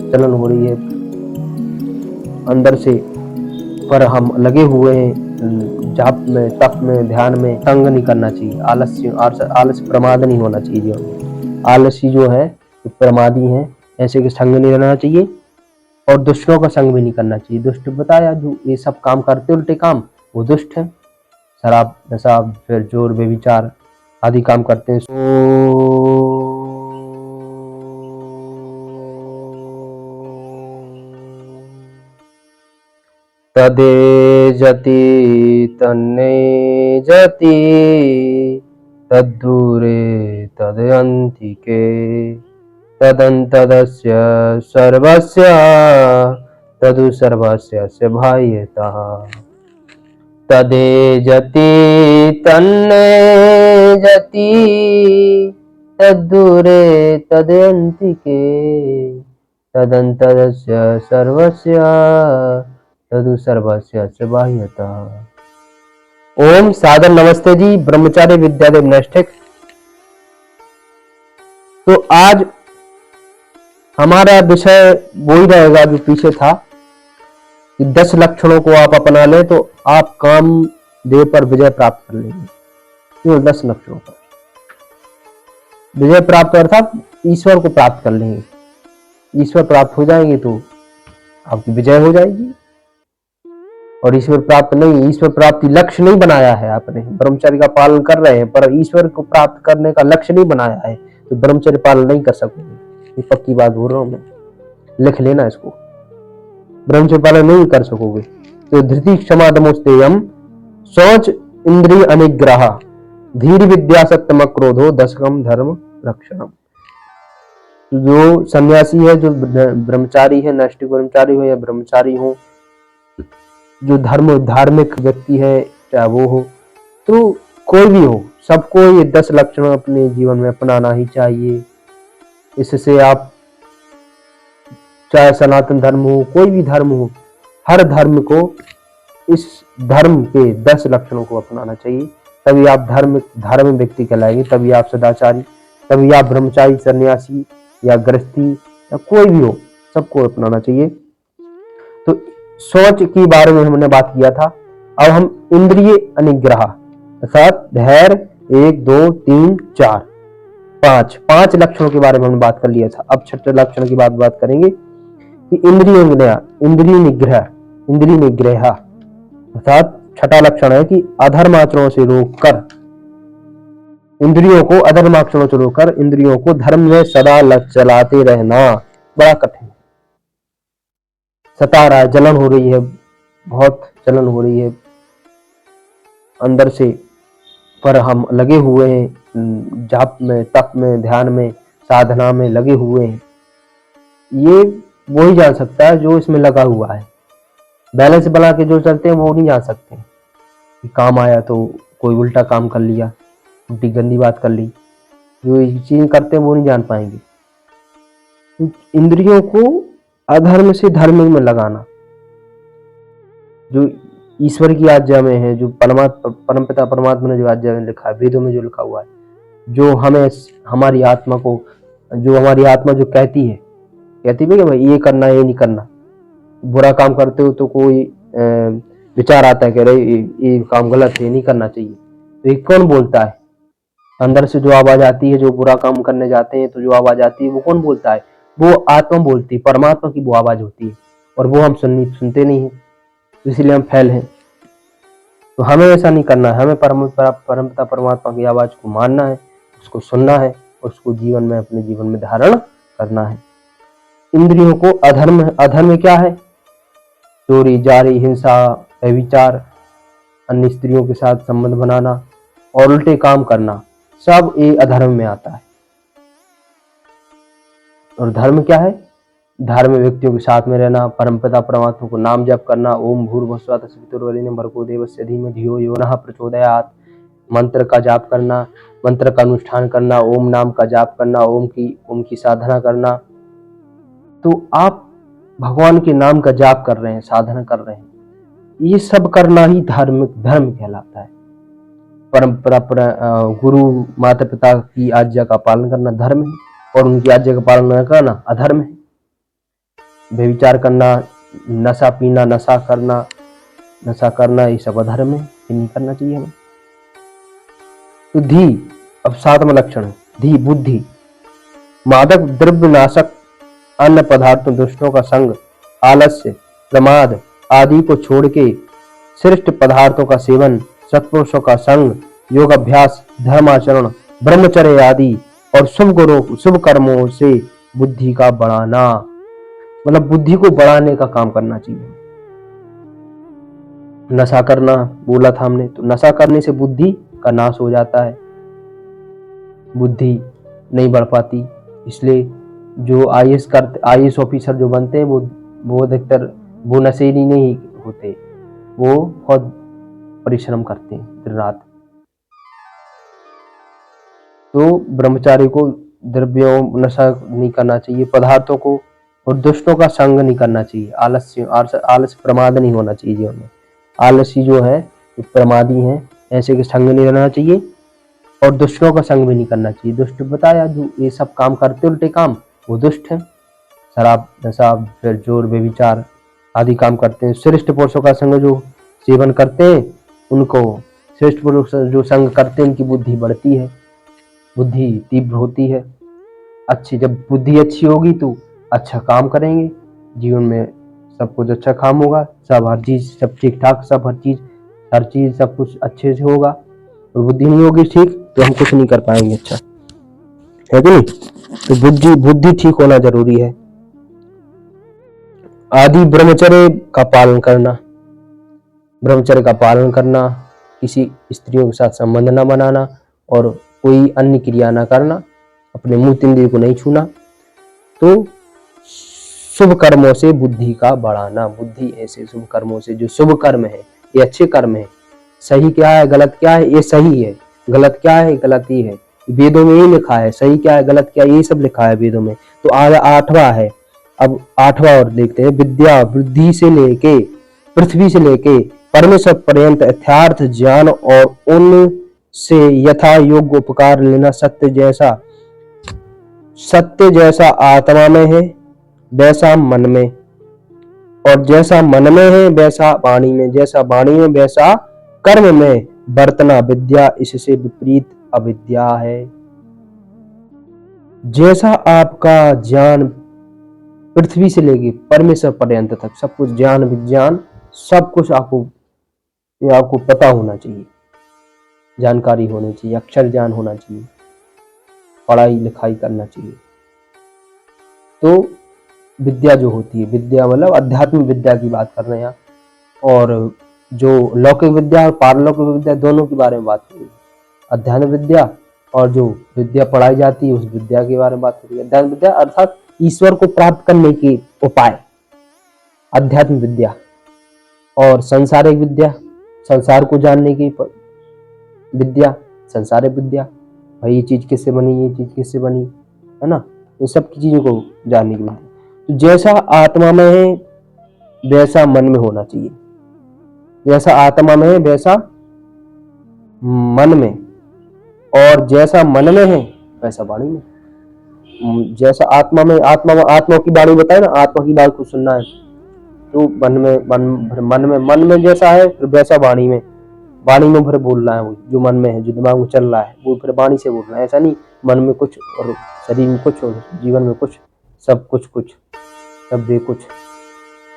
जलन हो रही है अंदर से, पर हम लगे हुए हैं जाप में, तप में, ध्यान में। तंग नहीं करना चाहिए, आलस्य प्रमाद नहीं होना चाहिए जीवन में। आलसी जो है प्रमादी है, ऐसे के संग नहीं रहना चाहिए और दुष्टों का संग भी नहीं करना चाहिए। दुष्ट बताया जो ये सब काम करते उल्टे काम, वो दुष्ट है। शराब, नशा, फिर जोर, व्यभिचार आदि काम करते हैं। तदे जति तन्ने जति, तद्दूरे तदयन्तिके, तदन्तदस्य सर्वस्य, तदु सर्वस्य बाह्यतः। तदे जति तन्ने जति, तद्दूरे तदयन्तिके, तदन्तदस्य सर्वस्य, तदु सर्वस्य बाह्यतः। ओम सादर नमस्ते जी, ब्रह्मचारी विद्यादेव नैष्ठिक। तो आज हमारा विषय वही रहेगा जो पीछे था कि 10 लक्षणों को आप अपना लें तो आप काम देह पर विजय प्राप्त कर लेंगे। क्यों 10 लक्षणों पर विजय प्राप्त, अर्थात ईश्वर को प्राप्त कर लेंगे। ईश्वर प्राप्त हो जाएंगे तो आपकी विजय हो जाएगी। और ईश्वर प्राप्त नहीं, ईश्वर प्राप्ति लक्ष्य नहीं बनाया है आपने। ब्रह्मचर्य का पालन कर रहे हैं पर ईश्वर को प्राप्त करने का लक्ष्य नहीं बनाया है तो ब्रह्मचर्य पालन नहीं कर सकोगे। ये पक्की बात बोल रहा हूं मैं, लिख लेना इसको। ब्रह्मचर्य पालन नहीं कर सकोगे तो धृति क्षमा दमोस्तेयम, शौच इंद्रिय अनिग्रह, धीर विद्या सत्यम क्रोधो, दशकम धर्म रक्षणम। जो सन्यासी है, जो ब्रह्मचारी है, नैष्ठिक ब्रह्मचारी हो या ब्रह्मचारी हो, जो धार्मिक व्यक्ति है, चाहे वो हो तो कोई भी हो, सबको ये 10 लक्षण अपने जीवन में अपनाना ही चाहिए। इससे आप, चाहे सनातन धर्म हो, कोई भी धर्म हो, हर धर्म को इस धर्म के 10 लक्षणों को अपनाना चाहिए। तभी आप धर्म व्यक्ति कहलाएंगे, तभी आप सदाचारी, तभी आप ब्रह्मचारी, सन्यासी या गृहस्थी या कोई भी हो, सबको अपनाना चाहिए। तो सोच के बारे में हमने बात किया था। अब हम इंद्रिय अनिग्रह अर्थात धैर्य 1 2 3 4 5 लक्षणों के बारे में हमने बात कर लिया था। अब छठे लक्षण की बात करेंगे कि इंद्रिय निग्रह अर्थात छठा लक्षण है कि अधर्म आचरणों से रोककर, इंद्रियों को अधर्म आचरणों से रोककर इंद्रियों को धर्म में सदा चलाते रहना बड़ा कठिन है। सता रहा है, जलन हो रही है, बहुत जलन हो रही है अंदर से, पर हम लगे हुए हैं जाप में, तप में, ध्यान में, साधना में लगे हुए हैं। ये वही जान सकता है जो इसमें लगा हुआ है। बैलेंस बना के जो चलते हैं वो नहीं जान सकते कि काम आया तो कोई उल्टा काम कर लिया, उल्टी गंदी बात कर ली। जो ये चीज करते हैं वो नहीं जान पाएंगे। इंद्रियों को अधर्म से धर्म में लगाना, जो ईश्वर की आज्ञा में है, जो परमपिता परमात्मा ने जो आज्ञा में लिखा है, वेदों में जो लिखा हुआ है, जो हमें हमारी आत्मा को, जो हमारी आत्मा जो कहती है कि भाई ये करना, ये नहीं करना। बुरा काम करते हो तो कोई विचार आता है कि अरे ये काम गलत है, ये नहीं करना चाहिए। तो ये कौन बोलता है? अंदर से जो आवाज आती है, जो बुरा काम करने जाते हैं तो जो आवाज आती है वो कौन बोलता है? वो आत्मा बोलती है, परमात्मा की वो आवाज होती है और वो हम सुनते नहीं है, इसलिए हम फेल हैं। तो हमें ऐसा नहीं करना है, हमें परमपिता परमात्मा की आवाज को मानना है, उसको सुनना है, उसको जीवन में, अपने जीवन में धारण करना है। इंद्रियों को अधर्म क्या है? चोरी, जारी, हिंसा, व्यभिचार, अन्य स्त्रियों के साथ संबंध बनाना और उल्टे काम करना, सब ये अधर्म में आता है। और धर्म क्या है? धार्मिक व्यक्तियों के साथ में रहना, परमपिता परमात्मा को नाम जप करना, ओम भूर्भुवस्सुः तत्सवितुर्वरेण्यं भर्गो देवस्य धीमहि धियो यो नः प्रचोदयात्, मंत्र का जाप करना, मंत्र का अनुष्ठान करना, ओम नाम का जाप करना, ओम की साधना करना। तो आप भगवान के नाम का जाप कर रहे हैं, साधना कर रहे हैं, ये सब करना ही धर्म कहलाता है। परंपरा गुरु माता पिता की आज्ञा का पालन करना धर्म है और उनकी आज्ञा का पालन न करना अधर्म है। व्यभिचार करना, नशा पीना, नशा करना ये सब अधर्म है, ये नहीं करना चाहिए हमें। तो धी, अब 7वां लक्षण है धी, बुद्धि। मादक द्रव्य नाशक अन्य पदार्थों, दुष्टों का संग, आलस्य, प्रमाद आदि को छोड़ के श्रेष्ठ पदार्थों का सेवन, सत्पुरुषों का संग, योग अभ्यास, धर्माचरण, ब्रह्मचर्य आदि और शुभ कर्मों से बुद्धि का बढ़ाना, मतलब बुद्धि को बढ़ाने का काम करना चाहिए। नशा करना बोला था हमने, तो नशा करने से बुद्धि का नाश हो जाता है, बुद्धि नहीं बढ़ पाती। इसलिए जो आईएएस ऑफिसर जो बनते हैं वो अधिकतर वो नशेड़ी नहीं होते, वो बहुत परिश्रम करते हैं दिन रात। तो ब्रह्मचारी को द्रव्यों नशा नहीं करना चाहिए, पदार्थों को और दुष्टों का संग नहीं करना चाहिए, आलस्य प्रमाद नहीं होना चाहिए जीवन में। आलसी जो है प्रमादी है, ऐसे के संग नहीं रहना चाहिए और दुष्टों का संग भी नहीं करना चाहिए। दुष्ट बताया जो ये सब काम करते उल्टे काम, वो दुष्ट है। शराब, नशा, फिर जोर, व्यभिचार आदि काम करते हैं। श्रेष्ठ पुरुषों का संग जो सेवन करते हैं, उनको श्रेष्ठ पुरुष जो संग करते हैं उनकी बुद्धि बढ़ती है, बुद्धि तीव्र होती है। जब बुद्धि अच्छी होगी तो अच्छा काम करेंगे, जीवन में सब कुछ अच्छा काम होगा, सब हर चीज सब ठीक ठाक, सब हर चीज सब कुछ अच्छे से होगा। और बुद्धि नहीं होगी ठीक तो हम कुछ नहीं कर पाएंगे अच्छा, है कि नहीं। तो बुद्धि ठीक होना जरूरी है। आदि ब्रह्मचर्य का पालन करना, किसी स्त्रियों के साथ संबंध न बनाना और कोई अन्य क्रिया न करना, अपने मूत्र इंद्रिय को नहीं छूना। तो शुभ कर्मों से बुद्धि का बढ़ाना, बुद्धि ऐसे शुभ कर्मों से, जो शुभ कर्म है ये अच्छे कर्म है, सही क्या है गलत क्या है ये सही है, गलत क्या है गलत ही है, वेदों में यही लिखा है, सही क्या है गलत क्या है ये सब लिखा है वेदों में। तो 8वां है, अब 8वां और देखते हैं। विद्या बुद्धि से लेके पृथ्वी से लेके परमेश्वर पर्यंत यथार्थ ज्ञान और उनसे यथा योग्य उपकार लेना, सत्य जैसा आत्मा में है वैसा मन में, और जैसा मन में है वैसा वाणी में, जैसा वाणी में वैसा कर्म में बरतना विद्या, इससे विपरीत अविद्या है। जैसा आपका ज्ञान पृथ्वी से लेके परमेश्वर पर्यंत तक सब कुछ ज्ञान विज्ञान सब कुछ आपको पता होना चाहिए, जानकारी होनी चाहिए, अक्षर ज्ञान होना चाहिए, पढ़ाई लिखाई करना चाहिए। तो विद्या जो होती है, विद्या मतलब अध्यात्म विद्या की बात कर रहे हैं, और जो लौकिक विद्या और पारलौकिक विद्या दोनों के बारे में बात हो रही है। अध्यात्म विद्या और जो विद्या पढ़ाई जाती है उस विद्या के बारे में बात हो रही है। अध्यात्म विद्या अर्थात ईश्वर को प्राप्त करने के उपाय, अध्यात्म विद्या। और संसारिक विद्या, संसार को जानने की विद्या, संसारिक विद्या, भाई ये चीज किससे बनी, ये चीज किससे बनी, है ना, इन सब की चीजों को जानने की विद्या। तो जैसा आत्मा में है वैसा मन में होना चाहिए, जैसा आत्मा में है वैसा मन में, और जैसा मन में है वैसा वाणी में। जैसा आत्मा में, आत्मा की वाणी बताए ना, आत्मा की बात को सुनना है तो मन में जैसा है फिर वैसा वाणी में फिर बोलना है, वो जो मन में है, जो दिमाग में चल रहा है वो फिर वाणी से बोलना है। ऐसा नहीं मन में कुछ और शरीर में कुछ और जीवन में कुछ, सब कुछ सब बेकुछ,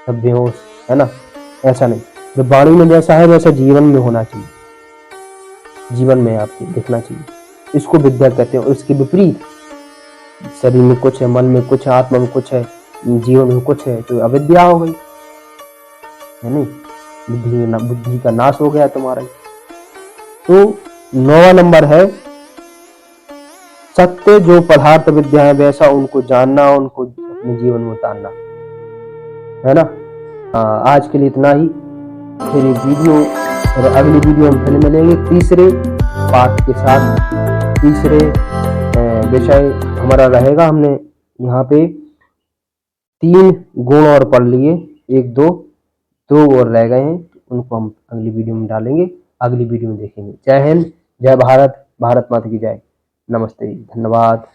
सब बेहोश, है ना, ऐसा नहीं। जो वाणी में जैसा है वैसा जीवन में होना चाहिए, जीवन में आपके दिखना चाहिए, इसको विद्या कहते हैं। और इसके विपरीत शरीर में कुछ है, मन में कुछ है, आत्मा में कुछ है, जीवन में कुछ है, तो अविद्या हो गई, है नहीं, बुद्धि का नाश हो गया तुम्हारा। तो 9वां नंबर है सत्य जो पदार्थ विद्या है वैसा उनको जानना, उनको अपने जीवन में उतारना, है ना। आज के लिए इतना ही, फिर अगली वीडियो में फिर मिलेंगे तीसरे पाठ के साथ। तीसरे विषय हमारा रहेगा, हमने यहाँ पे 3 गुण और पढ़ लिए, 1 2 और रह गए हैं, उनको हम अगली वीडियो में डालेंगे, अगली वीडियो में देखेंगे। जय हिंद, जय भारत, भारत माता की जय, नमस्ते, धन्यवाद।